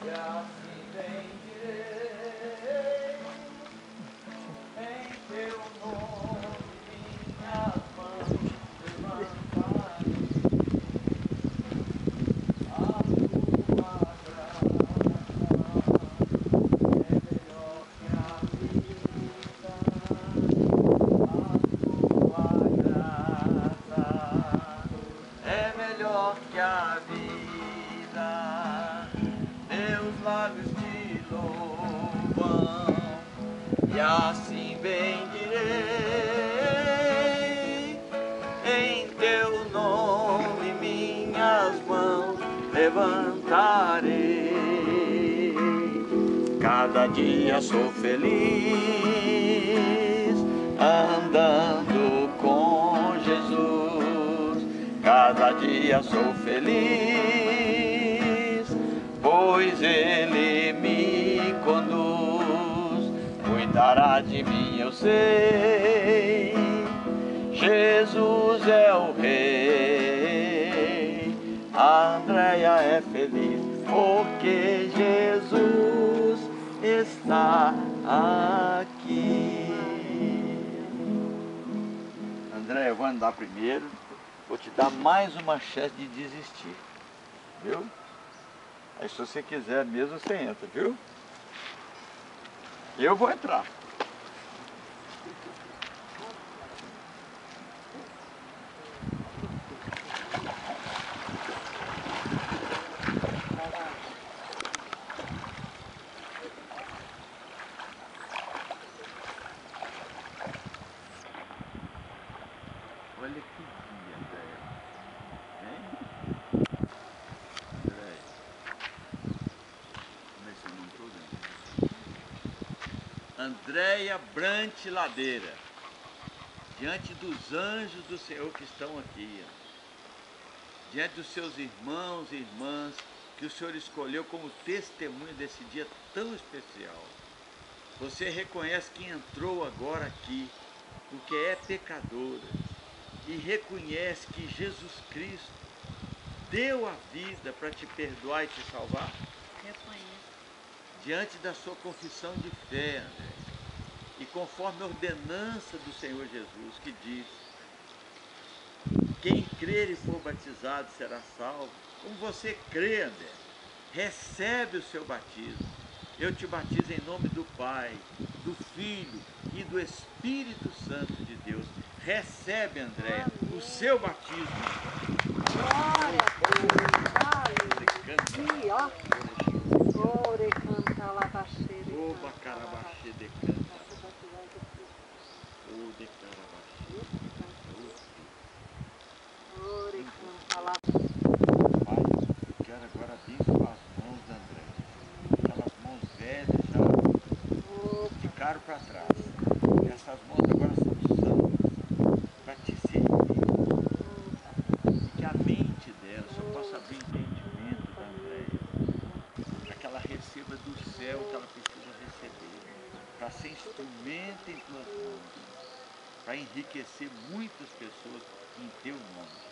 e assim bendirei em teu nome, minhas mãos levantarei a tua graça é melhor que a vida, a tua graça é melhor que a vida, meus lábios te louvam e assim bendirei em teu nome, minhas mãos levantarei. Cada dia sou feliz andando com Jesus. Cada dia sou feliz, pois Ele me conduz, cuidará de mim, eu sei. Jesus é o Rei, a Andréia é feliz, porque Jesus está aqui. Andréia, eu vou andar primeiro. Vou te dar mais uma chance de desistir, viu? Aí se você quiser mesmo, você entra, viu? Eu vou entrar. Olha que dia, Andréia. Hein? Andréia. Como é seu nome todo, Andréia Brant Ladeira. Diante dos anjos do Senhor que estão aqui, ó. Diante dos seus irmãos e irmãs que o Senhor escolheu como testemunha desse dia tão especial. Você reconhece que entrou agora aqui porque é pecadora e reconhece que Jesus Cristo deu a vida para te perdoar e te salvar? Reconheço. Diante da sua confissão de fé, André, e conforme a ordenança do Senhor Jesus, que diz: quem crer e for batizado será salvo. Como você crê, André, recebe o seu batismo. Eu te batizo em nome do Pai, do Filho e do Espírito Santo de Deus. Recebe, André, o seu batismo. Glória a Deus. Aleluia. Ore canta labaxere. O bacarabaxê de canta. O de carabaxê. Ore canta lá. Pai, eu quero agora abençoar as mãos da André. Aquelas mãos velhas já ficaram para trás. Essas mãos agora são santas para te servir. E que a mente dela só possa abrir entendimento da Andréia, para que ela receba do céu o que ela precisa receber, para ser instrumento em tuas mãos, para enriquecer muitas pessoas em teu nome.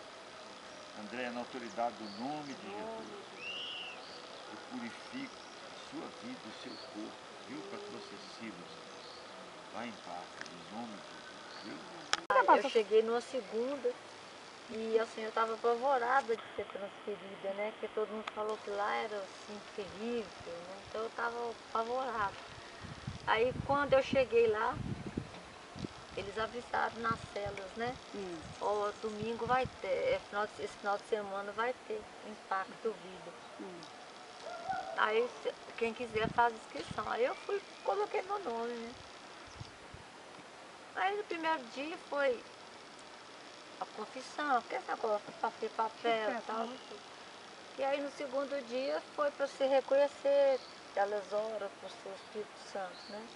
Andréia, na autoridade do nome de Jesus, eu purifico a sua vida e o seu corpo, viu? Para que você sirva. Vá em paz, em nome de Jesus, viu? Eu cheguei numa segunda e a senhora estava apavorada de ser transferida, né? Porque todo mundo falou que lá era assim, terrível, né? Então eu estava apavorada. Aí quando eu cheguei lá, eles avisaram nas celas, né? Ó, domingo vai ter, esse final de semana vai ter impacto vida. Aí quem quiser faz inscrição. Aí eu fui, coloquei meu nome, né? Aí no primeiro dia foi a confissão, porque esse negócio para ter papel e tal. E aí no segundo dia foi para se reconhecer aquelas horas para o seu Espírito Santo, né?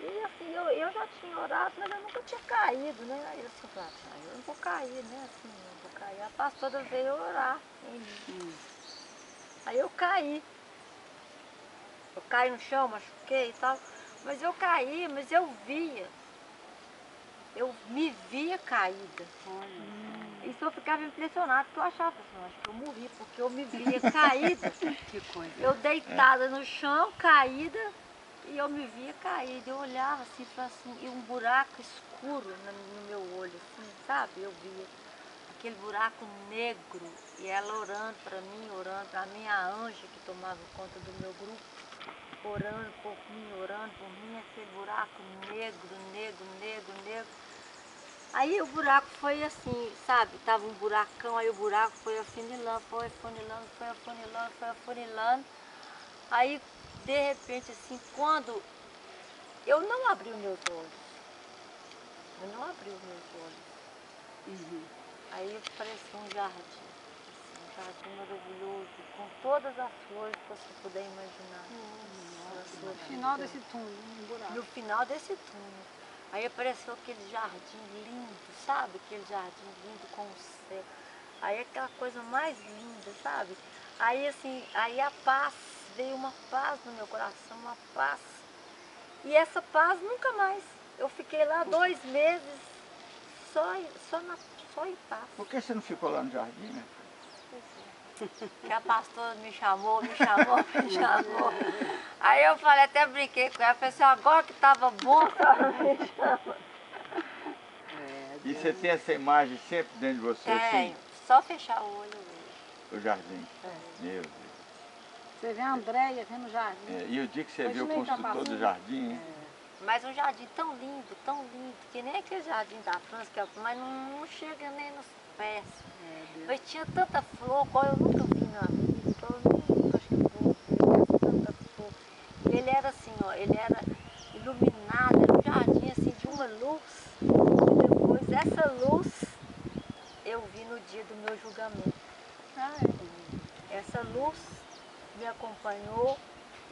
E assim, eu já tinha orado, mas eu nunca tinha caído, né? Aí eu falei, eu não vou cair, né? Assim, não vou cair. A pastora veio orar em mim. Aí eu caí. Eu caí no chão, machuquei e tal. Mas eu caí, mas eu via. Eu me via caída. Isso eu ficava impressionada, porque eu achava, acho que eu morri, porque eu me via caída. Que coisa. Eu deitada no chão, caída, e eu me via caída. Eu olhava assim, falava assim, e um buraco escuro no meu olho, assim, sabe? Eu via aquele buraco negro, e ela orando para mim, a anja que tomava conta do meu grupo, orando por mim, aquele buraco negro, negro, negro, negro. Aí o buraco foi assim, sabe? Tava um buracão, aí o buraco foi afunilando, foi afunilando, foi afunilando, foi afunilando. Aí, de repente, assim, quando eu não abri os meus olhos, aí parecia um jardim, assim, um jardim maravilhoso, com todas as flores que você puder imaginar. No final desse túnel, um buraco. No final desse túnel. Aí apareceu aquele jardim lindo, sabe? Aquele jardim lindo com o céu. Aí aquela coisa mais linda, sabe? Aí assim, aí a paz, veio uma paz no meu coração, uma paz. E essa paz nunca mais. Eu fiquei lá 2 meses só em paz. Por que você não ficou lá no jardim, né? Que a pastora me chamou. Aí eu falei, até brinquei com ela, falei assim, agora que estava bom, a senhora me chama. E você tem essa imagem sempre dentro de você, Tenho, assim? só fechar o olho mesmo. O jardim. Meu Deus. Você vê a Andréia vendo o jardim. E o dia que você Hoje viu o nem tá construtor do passando. jardim, hein? Mas um jardim tão lindo, que nem aquele jardim da França, mas não chega nem nos pés. Mas tinha tanta flor, qual eu nunca vi na vida, então eu nunca acho que eu vou ver tanta flor. E ele era assim, ó, ele era iluminado, era um jardim assim de uma luz. E depois essa luz eu vi no dia do meu julgamento. Essa luz me acompanhou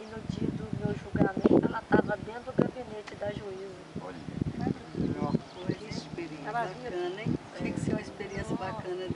e no dia do meu julgamento ela estava dentro do gabinete da juíza. Olha. Que experiência bacana, hein? Tinha que ser uma experiência bacana